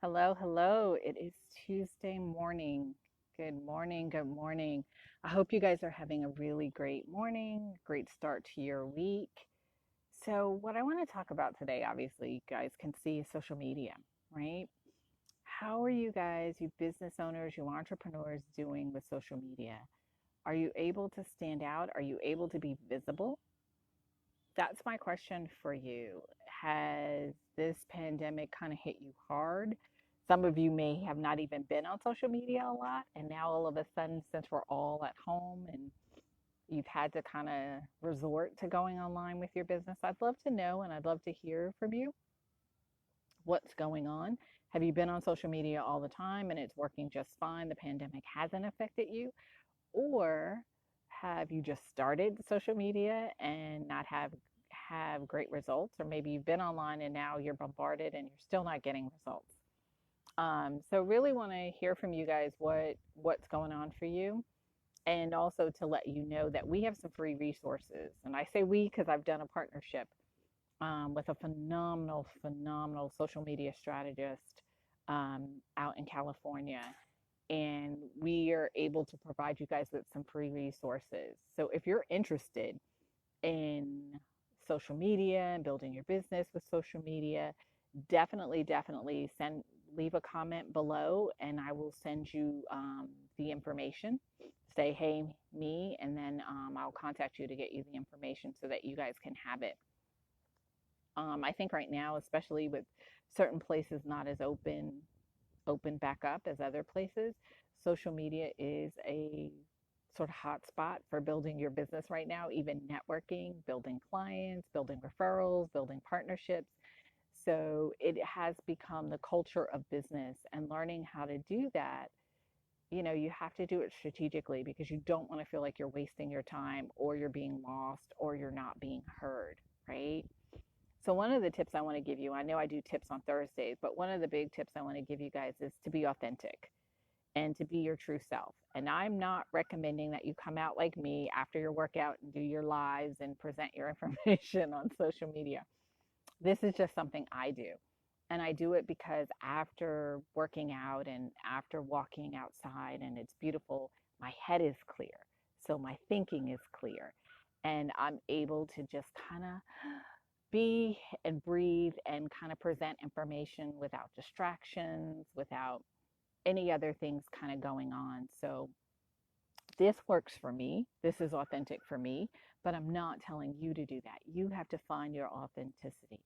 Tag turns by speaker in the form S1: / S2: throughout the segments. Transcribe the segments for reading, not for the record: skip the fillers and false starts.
S1: Hello, hello. It is Tuesday morning. Good morning, good morning. I hope you guys are having a really great morning, great start to your week. So, what I want to talk about today, obviously, you guys can see is social media, right? How are you guys, you business owners, you entrepreneurs, doing with social media? Are you able to stand out? Are you able to be visible? That's my question for you. Has this pandemic kind of hit you hard? Some of you may have not even been on social media a lot, and now all of a sudden, since we're all at home and you've had to kind of resort to going online with your business, I'd love to know and I'd love to hear from you what's going on. Have you been on social media all the time and it's working just fine? The pandemic hasn't affected you? Or have you just started social media and not have great results? Or maybe you've been online and now you're bombarded and you're still not getting results. So really want to hear from you guys what's going on for you, and also to let you know that we have some free resources. And I say we because I've done a partnership with a phenomenal social media strategist out in California, and we are able to provide you guys with some free resources. So if you're interested in social media and building your business with social media, definitely send leave a comment below, and I will send you the information. Say hey me, and then I'll contact you to get you the information so that you guys can have it. I think right now, especially with certain places not as open back up as other places, social media is a sort of hot spot for building your business right now, even networking, building clients, building referrals, building partnerships. So it has become the culture of business, and learning how to do that, you have to do it strategically because you don't want to feel like you're wasting your time or you're being lost or you're not being heard, right? So, one of the tips I want to give you, I know I do tips on Thursdays, but one of the big tips I want to give you guys is to be authentic and to be your true self. And I'm not recommending that you come out like me after your workout and do your lives and present your information on social media. This is just something I do. And I do it because after working out and after walking outside and it's beautiful, my head is clear. So my thinking is clear. And I'm able to just kind of be and breathe and kind of present information without distractions, without any other things kind of going on. So this works for me. This is authentic for me, but I'm not telling you to do that. You have to find your authenticity.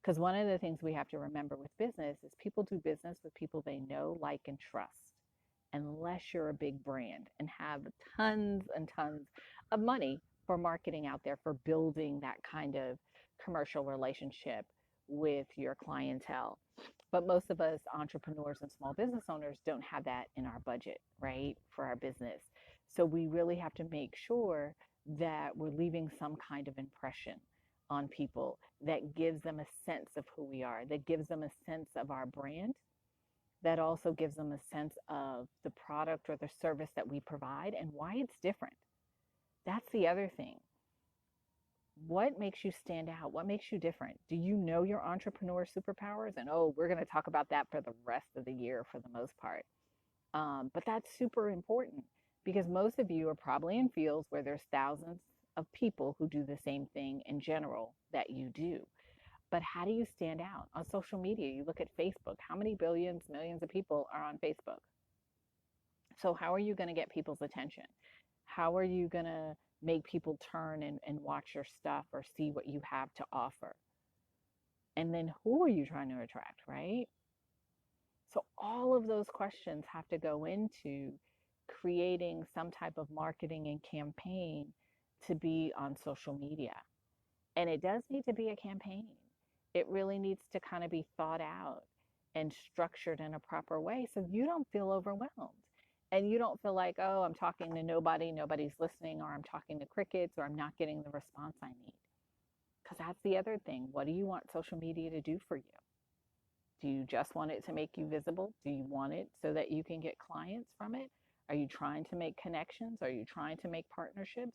S1: Because one of the things we have to remember with business is people do business with people they know, like, and trust. Unless you're a big brand and have tons and tons of money for marketing out there, for building that kind of commercial relationship with your clientele. But most of us entrepreneurs and small business owners don't have that in our budget, right, for our business. So we really have to make sure that we're leaving some kind of impression on people that gives them a sense of who we are, that gives them a sense of our brand, that also gives them a sense of the product or the service that we provide and why it's different. That's the other thing. What makes you stand out? What makes you different? Do you know your entrepreneur superpowers? And oh, we're going to talk about that for the rest of the year for the most part. But that's super important because most of you are probably in fields where there's thousands of people who do the same thing in general that you do. But how do you stand out on social media? You look at Facebook. How many billions, millions of people are on Facebook? So, how are you going to get people's attention? How are you going to make people turn and watch your stuff or see what you have to offer? And then who are you trying to attract, right? So, all of those questions have to go into creating some type of marketing and campaign to be on social media. And it does need to be a campaign. It really needs to kind of be thought out and structured in a proper way so you don't feel overwhelmed. And you don't feel like, oh, I'm talking to nobody, nobody's listening, or I'm talking to crickets, or I'm not getting the response I need. Because that's the other thing. What do you want social media to do for you? Do you just want it to make you visible? Do you want it so that you can get clients from it? Are you trying to make connections? Are you trying to make partnerships?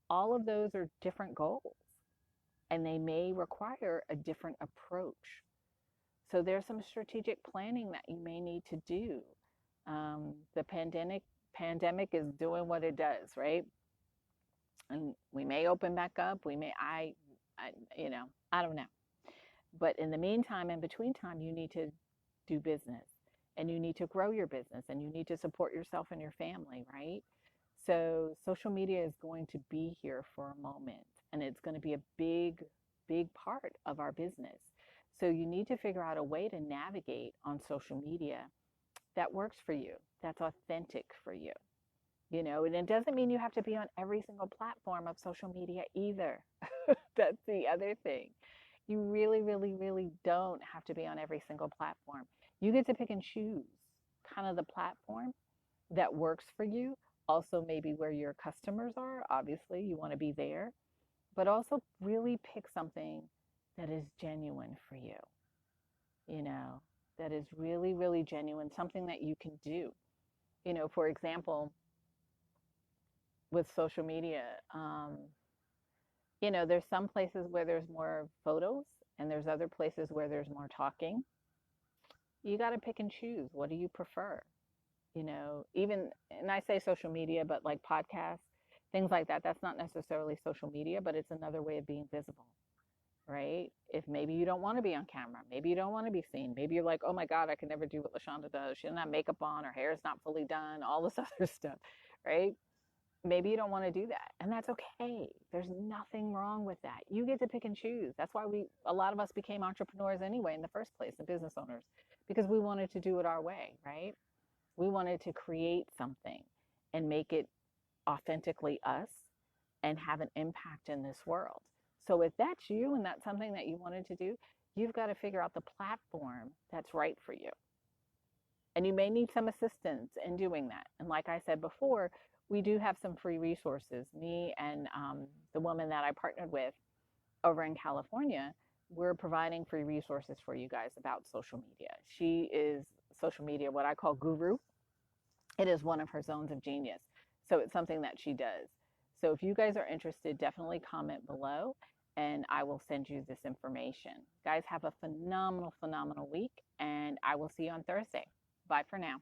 S1: All of those are different goals, and they may require a different approach. So there's some strategic planning that you may need to do. The pandemic is doing what it does, right? And we may open back up. We may, I I don't know. But in the meantime, in between time, you need to do business and you need to grow your business and you need to support yourself and your family, right? So social media is going to be here for a moment and it's going to be a big part of our business. So you need to figure out a way to navigate on social media that works for you, that's authentic for you. And it doesn't mean you have to be on every single platform of social media either. That's the other thing. You really, really, really don't have to be on every single platform. You get to pick and choose kind of the platform that works for you. Also, maybe where your customers are. Obviously, you want to be there, but also really pick something that is genuine for you, you know, that is really, really genuine, something that you can do. For example, with social media, there's some places where there's more photos and there's other places where there's more talking. You got to pick and choose. What do you prefer? Even, and I say social media, but like podcasts, things like that, that's not necessarily social media, but it's another way of being visible, right? If maybe you don't want to be on camera, maybe you don't want to be seen, maybe you're like, oh my God, I can never do what LaShonda does. She doesn't have makeup on, her hair is not fully done, all this other stuff, right? Maybe you don't want to do that, and that's okay. There's nothing wrong with that. You get to pick and choose. That's why a lot of us became entrepreneurs anyway in the first place, and business owners, because we wanted to do it our way, right? We wanted to create something and make it authentically us and have an impact in this world. So if that's you and that's something that you wanted to do, you've got to figure out the platform that's right for you. And you may need some assistance in doing that. And like I said before, we do have some free resources. Me and the woman that I partnered with over in California, we're providing free resources for you guys about social media. She is social media, what I call guru. It is one of her zones of genius. So it's something that she does. So if you guys are interested, definitely comment below and I will send you this information. Guys, have a phenomenal, phenomenal week and I will see you on Thursday. Bye for now.